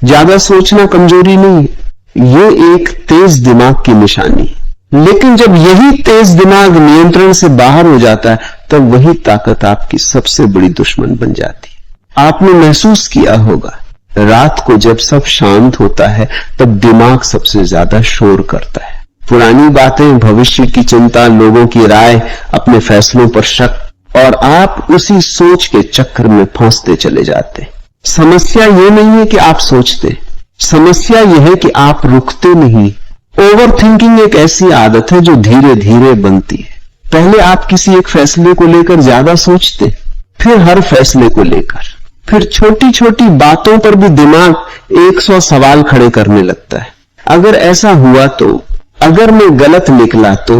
ज्यादा सोचना कमजोरी नहीं, ये एक तेज दिमाग की निशानी। लेकिन जब यही तेज दिमाग नियंत्रण से बाहर हो जाता है, तब वही ताकत आपकी सबसे बड़ी दुश्मन बन जाती है। आपने महसूस किया होगा, रात को जब सब शांत होता है तब दिमाग सबसे ज्यादा शोर करता है। पुरानी बातें, भविष्य की चिंता, लोगों की राय, अपने फैसलों पर शक, और आप उसी सोच के चक्कर में फंसते चले जाते। समस्या ये नहीं है कि आप सोचते, समस्या यह है कि आप रुकते नहीं। ओवर थिंकिंग एक ऐसी आदत है जो धीरे धीरे बनती है। पहले आप किसी एक फैसले को लेकर ज्यादा सोचते, फिर हर फैसले को लेकर, फिर छोटी छोटी बातों पर भी दिमाग 100 सवाल खड़े करने लगता है। अगर ऐसा हुआ तो, अगर मैं गलत निकला तो,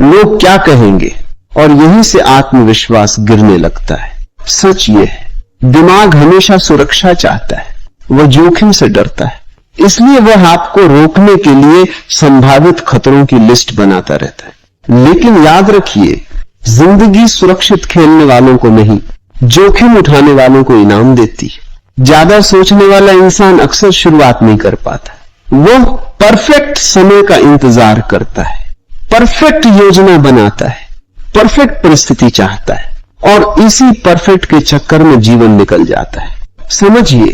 लोग क्या कहेंगे, और यहीं से आत्मविश्वास गिरने लगता है। सच ये है, दिमाग हमेशा सुरक्षा चाहता है, वह जोखिम से डरता है, इसलिए वह आपको रोकने के लिए संभावित खतरों की लिस्ट बनाता रहता है। लेकिन याद रखिए, जिंदगी सुरक्षित खेलने वालों को नहीं, जोखिम उठाने वालों को इनाम देती है। ज्यादा सोचने वाला इंसान अक्सर शुरुआत नहीं कर पाता, वह परफेक्ट समय का इंतजार करता है, परफेक्ट योजना बनाता है, परफेक्ट परिस्थिति चाहता है, और इसी परफेक्ट के चक्कर में जीवन निकल जाता है। समझिए,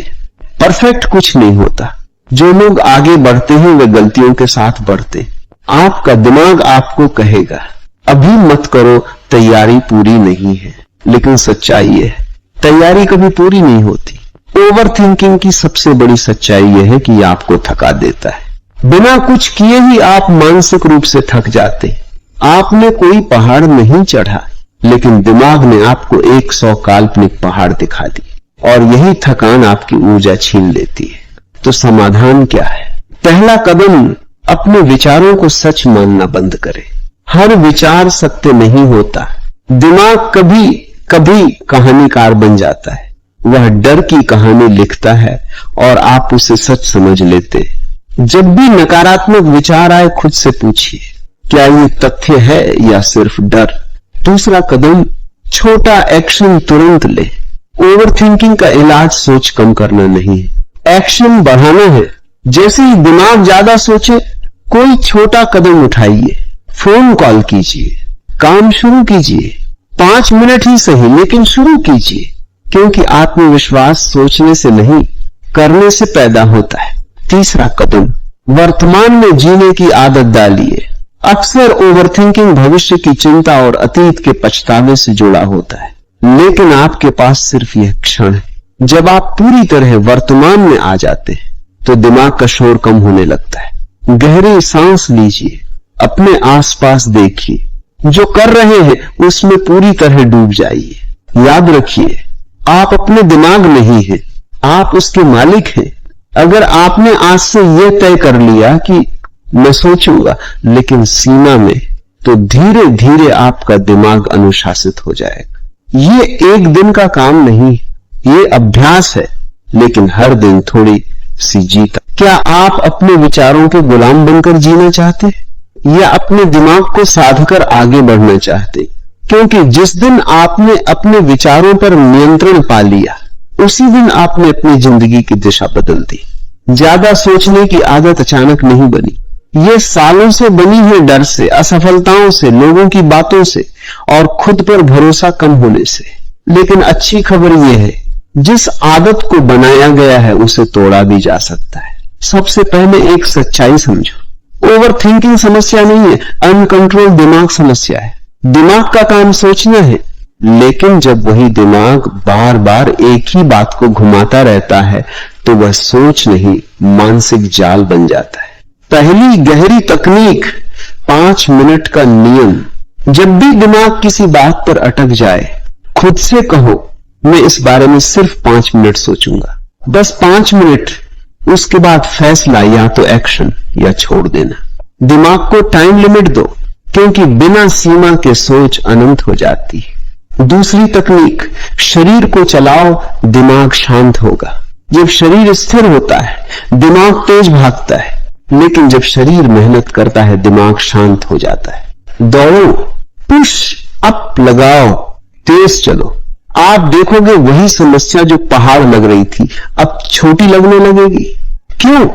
परफेक्ट कुछ नहीं होता। जो लोग आगे बढ़ते हैं वे गलतियों के साथ बढ़ते। आपका दिमाग आपको कहेगा, अभी मत करो, तैयारी पूरी नहीं है। लेकिन सच्चाई है, तैयारी कभी पूरी नहीं होती। ओवर थिंकिंग की सबसे बड़ी सच्चाई यह है कि आपको थका देता है। बिना कुछ किए ही आप मानसिक रूप से थक जाते। आपने कोई पहाड़ नहीं चढ़ा, लेकिन दिमाग ने आपको 100 काल्पनिक पहाड़ दिखा दी, और यही थकान आपकी ऊर्जा छीन लेती है। तो समाधान क्या है? पहला कदम, अपने विचारों को सच मानना बंद करें। हर विचार सत्य नहीं होता। दिमाग कभी कभी कहानीकार बन जाता है, वह डर की कहानी लिखता है और आप उसे सच समझ लेते। जब भी नकारात्मक विचार आए, खुद से पूछिए, क्या ये तथ्य है या सिर्फ डर? दूसरा कदम, छोटा एक्शन तुरंत ले। ओवर थिंकिंग का इलाज सोच कम करना नहीं है, एक्शन बढ़ाना है। जैसे ही दिमाग ज्यादा सोचे, कोई छोटा कदम उठाइए, फोन कॉल कीजिए, काम शुरू कीजिए, 5 मिनट ही सही लेकिन शुरू कीजिए। क्योंकि आत्मविश्वास सोचने से नहीं, करने से पैदा होता है। तीसरा कदम, वर्तमान में जीने की आदत डालिए। अक्सर ओवरथिंकिंग भविष्य की चिंता और अतीत के पछतावे से जुड़ा होता है, लेकिन आपके पास सिर्फ यह क्षण है। जब आप पूरी तरह वर्तमान में आ जाते हैं तो दिमाग का शोर कम होने लगता है। गहरी सांस लीजिए, अपने आसपास देखिए, जो कर रहे हैं उसमें पूरी तरह डूब जाइए। याद रखिए, आप अपने दिमाग नहीं हैं, आप उसके मालिक हैं। अगर आपने आज से यह तय कर लिया कि मैं सोचूंगा लेकिन सीमा में, तो धीरे धीरे आपका दिमाग अनुशासित हो जाएगा। ये एक दिन का काम नहीं, ये अभ्यास है, लेकिन हर दिन थोड़ी सी जीत। क्या आप अपने विचारों के गुलाम बनकर जीना चाहते या अपने दिमाग को साधकर आगे बढ़ना चाहते? क्योंकि जिस दिन आपने अपने विचारों पर नियंत्रण पा लिया, उसी दिन आपने अपनी जिंदगी की दिशा बदल दी। ज्यादा सोचने की आदत अचानक नहीं बनी, ये सालों से बनी है डर से, असफलताओं से, लोगों की बातों से और खुद पर भरोसा कम होने से। लेकिन अच्छी खबर यह है, जिस आदत को बनाया गया है उसे तोड़ा भी जा सकता है। सबसे पहले एक सच्चाई समझो, ओवर थिंकिंग समस्या नहीं है, अनकंट्रोल दिमाग समस्या है। दिमाग का काम सोचना है, लेकिन जब वही दिमाग बार बार एक ही बात को घुमाता रहता है तो वह सोच नहीं, मानसिक जाल बन जाता है। पहली गहरी तकनीक, 5 मिनट का नियम। जब भी दिमाग किसी बात पर अटक जाए, खुद से कहो, मैं इस बारे में सिर्फ 5 मिनट सोचूंगा, बस 5 मिनट। उसके बाद फैसला, या तो एक्शन या छोड़ देना। दिमाग को टाइम लिमिट दो, क्योंकि बिना सीमा के सोच अनंत हो जाती है। दूसरी तकनीक, शरीर को चलाओ, दिमाग शांत होगा। जब शरीर स्थिर होता है, दिमाग तेज भागता है, लेकिन जब शरीर मेहनत करता है, दिमाग शांत हो जाता है। दौड़ो, पुश अप लगाओ, तेज चलो। आप देखोगे वही समस्या जो पहाड़ लग रही थी अब छोटी लगने लगेगी। क्यों?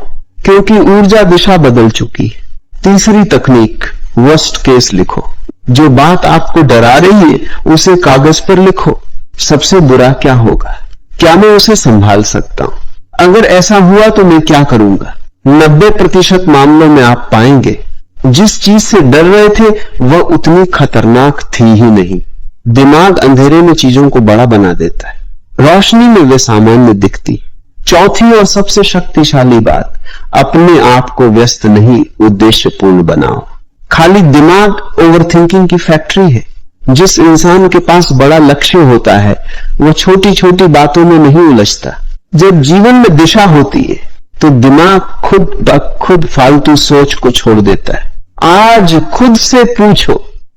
क्योंकि ऊर्जा दिशा बदल चुकी है। तीसरी तकनीक, वर्स्ट केस लिखो। जो बात आपको डरा रही है उसे कागज पर लिखो। सबसे बुरा क्या होगा? क्या मैं उसे संभाल सकता हूं? अगर ऐसा हुआ तो मैं क्या करूंगा? 90% मामलों में आप पाएंगे जिस चीज से डर रहे थे वह उतनी खतरनाक थी ही नहीं। दिमाग अंधेरे में चीजों को बड़ा बना देता है, रोशनी में वे सामान्य दिखती। चौथी और सबसे शक्तिशाली बात, अपने आप को व्यस्त नहीं, उद्देश्यपूर्ण बनाओ। खाली दिमाग ओवरथिंकिंग की फैक्ट्री है। जिस इंसान के पास बड़ा लक्ष्य होता है वो छोटी छोटी बातों में नहीं उलझता। जब जीवन में दिशा होती है तो दिमाग खुद ब खुद फालतू सोच को छोड़ देता है। आज खुद से पूछो,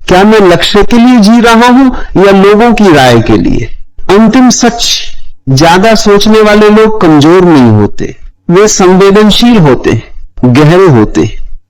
क्या मैं लक्ष्य के लिए जी रहा हूं या लोगों की राय के लिए? अंतिम सच, ज्यादा सोचने वाले लोग कमजोर नहीं होते, वे संवेदनशील होते, गहरे होते।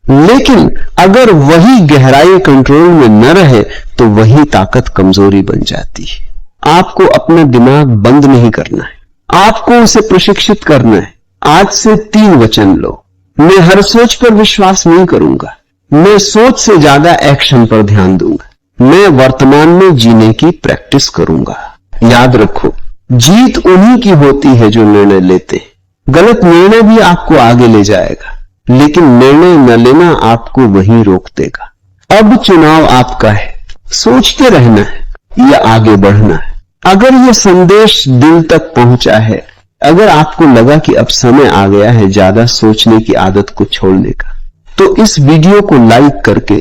लेकिन अगर वही गहराई कंट्रोल में न रहे तो वही ताकत कमजोरी बन जाती है। आपको अपना दिमाग बंद नहीं करना है, आपको उसे प्रशिक्षित करना है। आज से 3 वचन लो। मैं हर सोच पर विश्वास नहीं करूंगा, मैं सोच से ज्यादा एक्शन पर ध्यान दूंगा, मैं वर्तमान में जीने की प्रैक्टिस करूंगा। याद रखो, जीत उन्हीं की होती है जो निर्णय लेते। गलत निर्णय भी आपको आगे ले जाएगा, लेकिन निर्णय न लेना आपको वहीं रोक देगा। अब चुनाव आपका है, सोचते रहना है या आगे बढ़ना है। अगर यह संदेश दिल तक पहुंचा है, अगर आपको लगा कि अब समय आ गया है ज्यादा सोचने की आदत को छोड़ने का, तो इस वीडियो को लाइक करके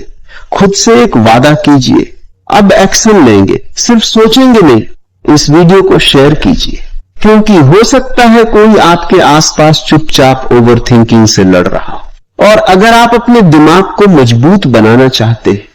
खुद से एक वादा कीजिए, अब एक्शन लेंगे, सिर्फ सोचेंगे नहीं। इस वीडियो को शेयर कीजिए, क्योंकि हो सकता है कोई आपके आसपास चुपचाप ओवरथिंकिंग से लड़ रहा हो। और अगर आप अपने दिमाग को मजबूत बनाना चाहते हैं